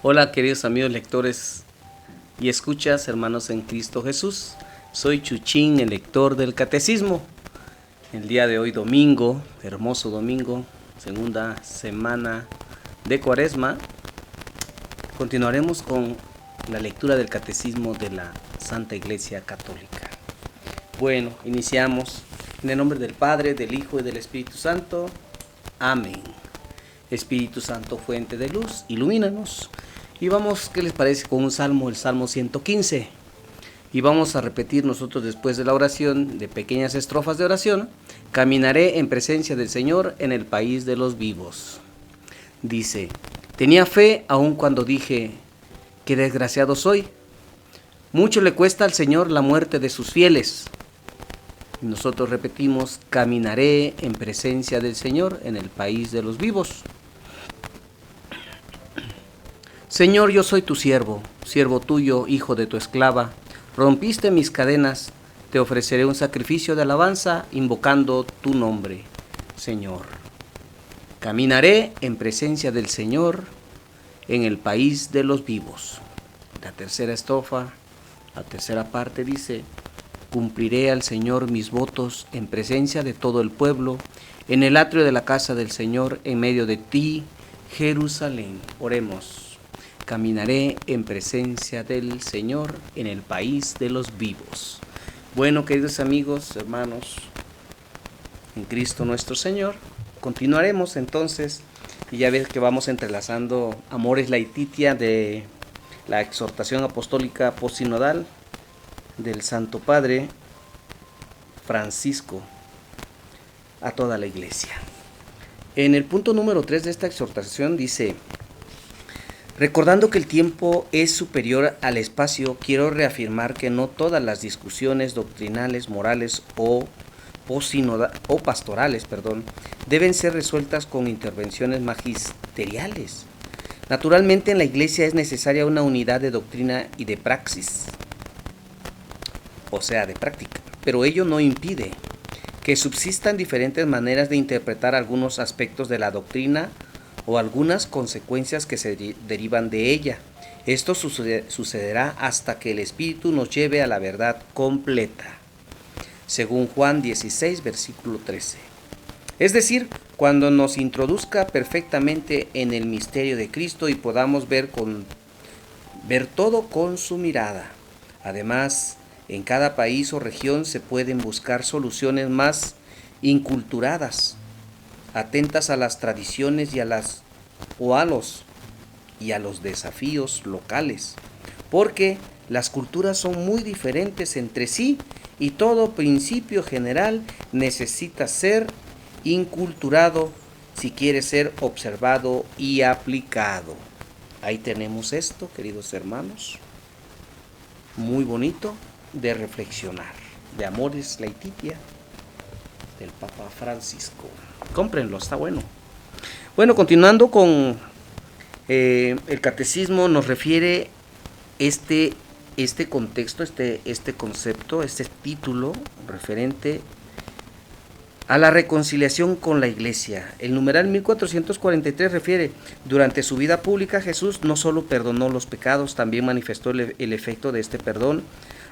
Hola queridos amigos lectores y escuchas, hermanos en Cristo Jesús. Soy Chuchín, el lector del Catecismo. El día de hoy domingo, hermoso domingo, segunda semana de Cuaresma, continuaremos con la lectura del Catecismo de la Santa Iglesia Católica. Bueno, iniciamos en el nombre del Padre, del Hijo y del Espíritu Santo. Amén. Espíritu Santo, fuente de luz, ilumínanos. Y vamos, ¿qué les parece? Con un salmo, el Salmo 115. Y vamos a repetir nosotros después de la oración, de pequeñas estrofas de oración. Caminaré en presencia del Señor en el país de los vivos. Dice, tenía fe aun cuando dije, qué desgraciado soy. Mucho le cuesta al Señor la muerte de sus fieles. Y nosotros repetimos, caminaré en presencia del Señor en el país de los vivos. Señor, yo soy tu siervo, siervo tuyo, hijo de tu esclava. Rompiste mis cadenas, te ofreceré un sacrificio de alabanza, invocando tu nombre, Señor. Caminaré en presencia del Señor en el país de los vivos. La tercera estrofa, la tercera parte dice, cumpliré al Señor mis votos en presencia de todo el pueblo, en el atrio de la casa del Señor, en medio de ti, Jerusalén. Oremos. Caminaré en presencia del Señor en el país de los vivos. Bueno, queridos amigos, hermanos, en Cristo nuestro Señor, continuaremos entonces, y ya ves que vamos entrelazando Amoris Laetitia de la exhortación apostólica postsinodal del Santo Padre Francisco a toda la Iglesia. En el punto número 3 de esta exhortación dice, recordando que el tiempo es superior al espacio, quiero reafirmar que no todas las discusiones doctrinales, morales o pastorales, deben ser resueltas con intervenciones magisteriales. Naturalmente en la Iglesia es necesaria una unidad de doctrina y de praxis, o sea, de práctica, pero ello no impide que subsistan diferentes maneras de interpretar algunos aspectos de la doctrina o algunas consecuencias que se derivan de ella. Esto sucederá hasta que el Espíritu nos lleve a la verdad completa, según Juan 16, versículo 13. Es decir, cuando nos introduzca perfectamente en el misterio de Cristo y podamos ver todo con su mirada. Además, en cada país o región se pueden buscar soluciones más inculturadas, atentas a las tradiciones y a los desafíos locales, porque las culturas son muy diferentes entre sí y todo principio general necesita ser inculturado si quiere ser observado y aplicado. Ahí tenemos esto, queridos hermanos, muy bonito de reflexionar, de Amoris Laetitia del Papa Francisco. Cómprenlo, está bueno. Bueno, continuando con el catecismo, nos refiere este contexto, este concepto, este título referente a la reconciliación con la Iglesia. El numeral 1443 refiere, durante su vida pública Jesús no solo perdonó los pecados, también manifestó el efecto de este perdón.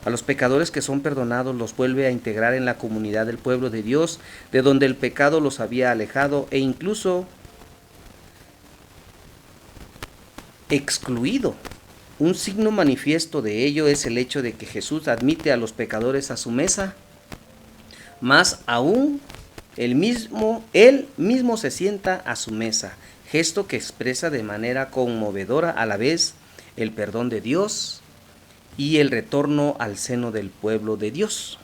A los pecadores que son perdonados los vuelve a integrar en la comunidad del pueblo de Dios, de donde el pecado los había alejado e incluso excluido. Un signo manifiesto de ello es el hecho de que Jesús admite a los pecadores a su mesa, más aún él mismo se sienta a su mesa, gesto que expresa de manera conmovedora a la vez el perdón de Dios y el retorno al seno del pueblo de Dios.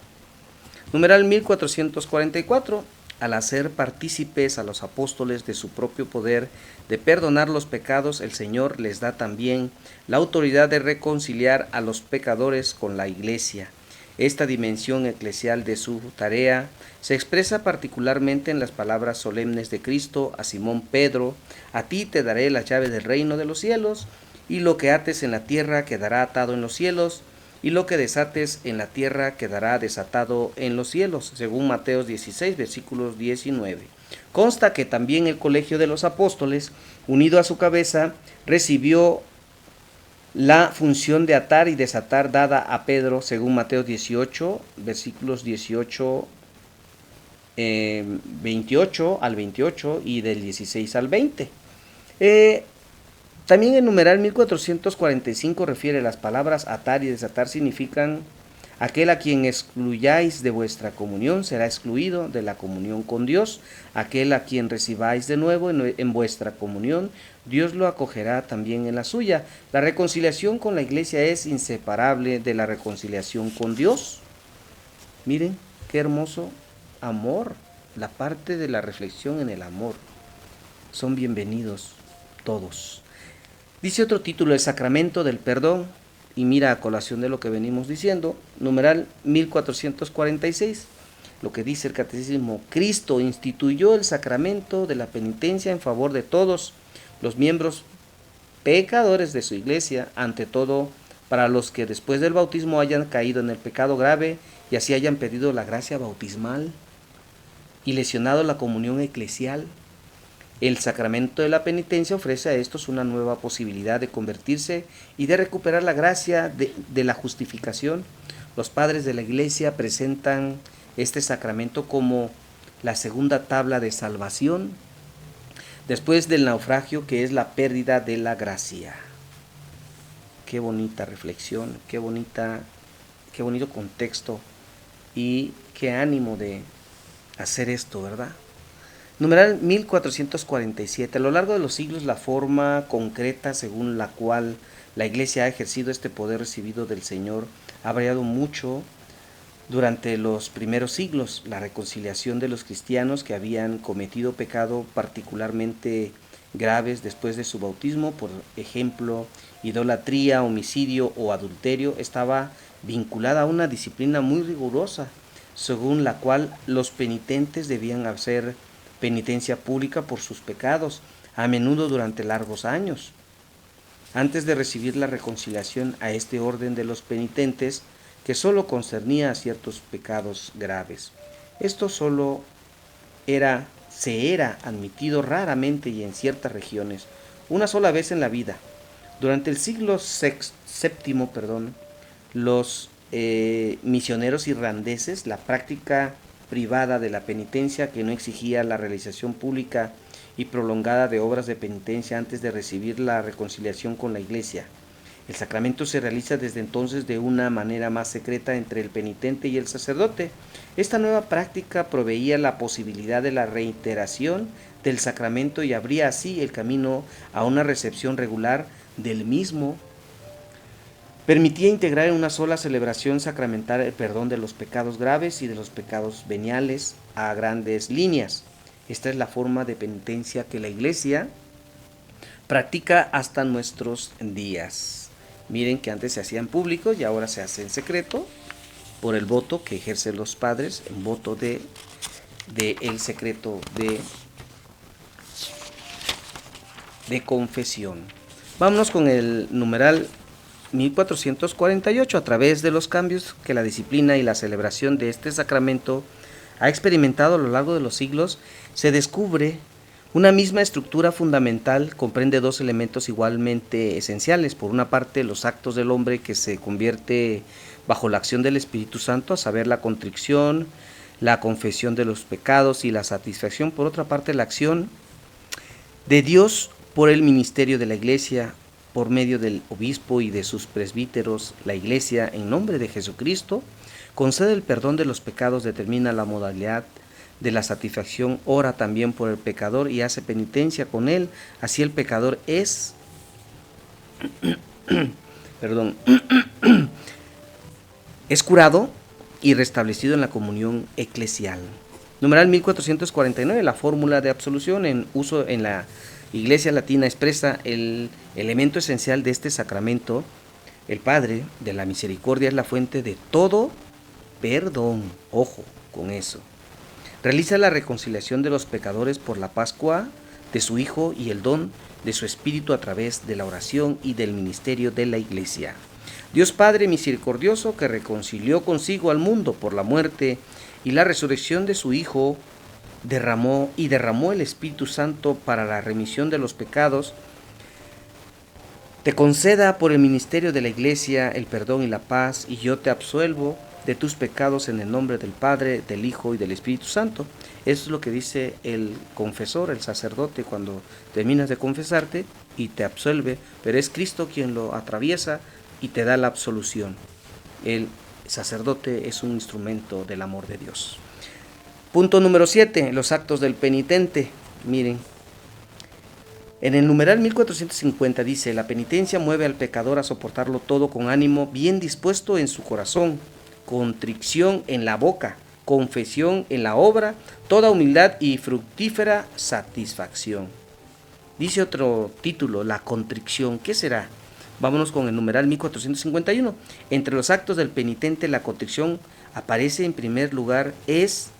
Numeral 1444. Al hacer partícipes a los apóstoles de su propio poder de perdonar los pecados, el Señor les da también la autoridad de reconciliar a los pecadores con la Iglesia. Esta dimensión eclesial de su tarea se expresa particularmente en las palabras solemnes de Cristo a Simón Pedro: a ti te daré las llaves del reino de los cielos, y lo que ates en la tierra quedará atado en los cielos, y lo que desates en la tierra quedará desatado en los cielos, según Mateo 16, versículos 19. Consta que también el colegio de los apóstoles, unido a su cabeza, recibió la función de atar y desatar dada a Pedro según Mateo 18, versículos 18, 28 al 28 y del 16 al 20. También el numeral 1445 refiere las palabras atar y desatar significan: aquel a quien excluyáis de vuestra comunión será excluido de la comunión con Dios. Aquel a quien recibáis de nuevo en vuestra comunión, Dios lo acogerá también en la suya. La reconciliación con la iglesia es inseparable de la reconciliación con Dios. Miren qué hermoso amor. La parte de la reflexión en el amor. Son bienvenidos todos. Dice otro título: el sacramento del perdón. Y mira, a colación de lo que venimos diciendo, numeral 1446, lo que dice el catecismo: Cristo instituyó el sacramento de la penitencia en favor de todos los miembros pecadores de su iglesia, ante todo para los que después del bautismo hayan caído en el pecado grave y así hayan pedido la gracia bautismal y lesionado la comunión eclesial. El sacramento de la penitencia ofrece a estos una nueva posibilidad de convertirse y de recuperar la gracia de la justificación. Los padres de la iglesia presentan este sacramento como la segunda tabla de salvación después del naufragio, que es la pérdida de la gracia. Qué bonita reflexión, qué bonito contexto y qué ánimo de hacer esto, ¿verdad? Numeral 1447. A lo largo de los siglos, la forma concreta según la cual la Iglesia ha ejercido este poder recibido del Señor ha variado mucho durante los primeros siglos. La reconciliación de los cristianos que habían cometido pecado particularmente graves después de su bautismo, por ejemplo, idolatría, homicidio o adulterio, estaba vinculada a una disciplina muy rigurosa, según la cual los penitentes debían hacer penitencia pública por sus pecados, a menudo durante largos años. Antes de recibir la reconciliación a este orden de los penitentes, que sólo concernía a ciertos pecados graves, esto sólo se era admitido raramente y en ciertas regiones, una sola vez en la vida. Durante el siglo VII, los misioneros irlandeses, la práctica privada de la penitencia, que no exigía la realización pública y prolongada de obras de penitencia antes de recibir la reconciliación con la iglesia. El sacramento se realiza desde entonces de una manera más secreta entre el penitente y el sacerdote. Esta nueva práctica proveía la posibilidad de la reiteración del sacramento y abría así el camino a una recepción regular del mismo. Permitía integrar en una sola celebración sacramental el perdón de los pecados graves y de los pecados veniales a grandes líneas. Esta es la forma de penitencia que la Iglesia practica hasta nuestros días. Miren que antes se hacían públicos y ahora se hace en secreto por el voto que ejercen los padres, en voto de el secreto de confesión. Vámonos con el numeral 1448. A través de los cambios que la disciplina y la celebración de este sacramento ha experimentado a lo largo de los siglos, se descubre una misma estructura fundamental. Comprende dos elementos igualmente esenciales: por una parte, los actos del hombre que se convierte bajo la acción del Espíritu Santo, a saber, la contrición, la confesión de los pecados y la satisfacción; por otra parte, la acción de Dios por el ministerio de la Iglesia, por medio del obispo y de sus presbíteros. La Iglesia, en nombre de Jesucristo, concede el perdón de los pecados, determina la modalidad de la satisfacción, ora también por el pecador y hace penitencia con él. Así el pecador es es curado y restablecido en la comunión eclesial. Numeral 1449. La fórmula de absolución en uso en la Iglesia Latina expresa el elemento esencial de este sacramento. El Padre de la Misericordia es la fuente de todo perdón. Ojo con eso. Realiza la reconciliación de los pecadores por la Pascua de su Hijo y el don de su Espíritu a través de la oración y del ministerio de la Iglesia. Dios Padre misericordioso, que reconcilió consigo al mundo por la muerte y la resurrección de su Hijo, derramó el Espíritu Santo para la remisión de los pecados te conceda por el ministerio de la Iglesia el perdón y la paz, y yo te absuelvo de tus pecados en el nombre del Padre, del Hijo y del Espíritu Santo. Eso es lo que dice el confesor, el sacerdote, cuando terminas de confesarte y te absuelve, pero es Cristo quien lo atraviesa y te da la absolución. El sacerdote es un instrumento del amor de Dios. Punto número 7, los actos del penitente. Miren, en el numeral 1450 dice: la penitencia mueve al pecador a soportarlo todo con ánimo bien dispuesto en su corazón, contrición en la boca, confesión en la obra, toda humildad y fructífera satisfacción. Dice otro título, la contrición. ¿Qué será? Vámonos con el numeral 1451. Entre los actos del penitente, la contrición aparece en primer lugar, es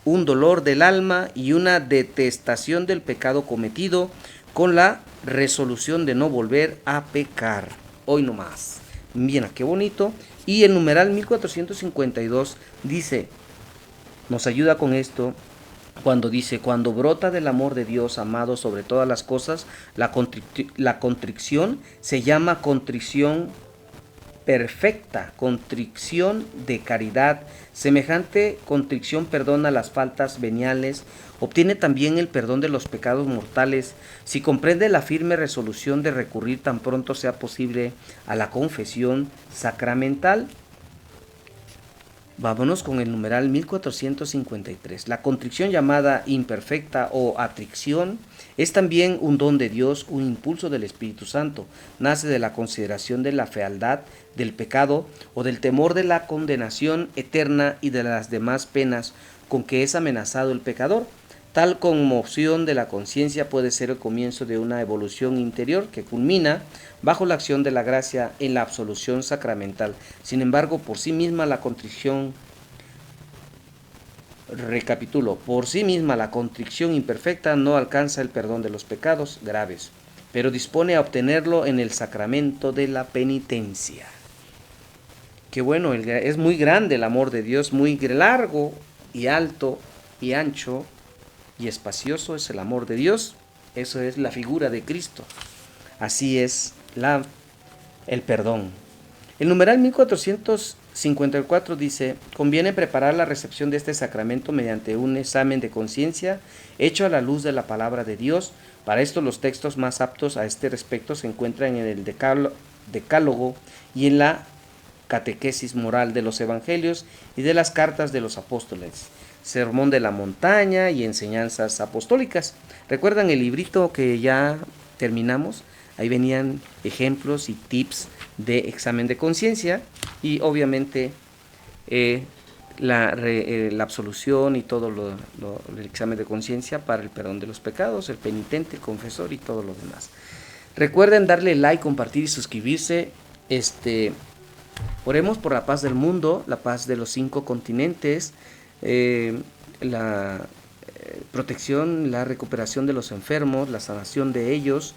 un dolor del alma y una detestación del pecado cometido, con la resolución de no volver a pecar. Hoy no más. Mira, qué bonito. Y el numeral 1452 dice, nos ayuda con esto, cuando dice: cuando brota del amor de Dios, amado sobre todas las cosas, la contrición se llama contrición perfecta, contrición de caridad. Semejante contrición perdona las faltas veniales, obtiene también el perdón de los pecados mortales, si comprende la firme resolución de recurrir tan pronto sea posible a la confesión sacramental. Vámonos con el numeral 1453. La contrición llamada imperfecta o atricción es también un don de Dios, un impulso del Espíritu Santo. Nace de la consideración de la fealdad del pecado o del temor de la condenación eterna y de las demás penas con que es amenazado el pecador. Tal conmoción de la conciencia puede ser el comienzo de una evolución interior que culmina bajo la acción de la gracia en la absolución sacramental. Sin embargo, por sí misma la contrición, por sí misma la contrición imperfecta no alcanza el perdón de los pecados graves, pero dispone a obtenerlo en el sacramento de la penitencia. Qué bueno, es muy grande el amor de Dios, muy largo y alto y ancho y espacioso es el amor de Dios. Eso es la figura de Cristo. Así es el perdón. El numeral 1454 dice: conviene preparar la recepción de este sacramento mediante un examen de conciencia hecho a la luz de la palabra de Dios. Para esto los textos más aptos a este respecto se encuentran en el Decálogo y en la catequesis moral de los evangelios y de las cartas de los apóstoles, Sermón de la Montaña y enseñanzas apostólicas. ¿Recuerdan el librito que ya terminamos? Ahí venían ejemplos y tips de examen de conciencia y obviamente la absolución y todo el examen de conciencia para el perdón de los pecados, el penitente, el confesor y todo lo demás. Recuerden darle like, compartir y suscribirse. Oremos por la paz del mundo, la paz de los 5 continentes, la protección, la recuperación de los enfermos, la sanación de ellos,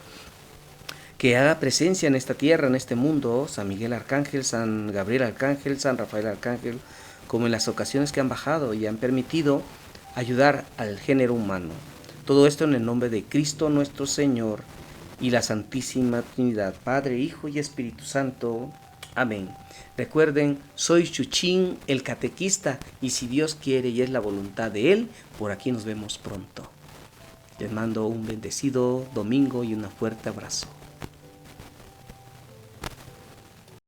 que haga presencia en esta tierra, en este mundo, San Miguel Arcángel, San Gabriel Arcángel, San Rafael Arcángel, como en las ocasiones que han bajado y han permitido ayudar al género humano. Todo esto en el nombre de Cristo nuestro Señor y la Santísima Trinidad, Padre, Hijo y Espíritu Santo. Amén. Recuerden, soy Chuchín, el catequista, y si Dios quiere y es la voluntad de Él, por aquí nos vemos pronto. Les mando un bendecido domingo y un fuerte abrazo.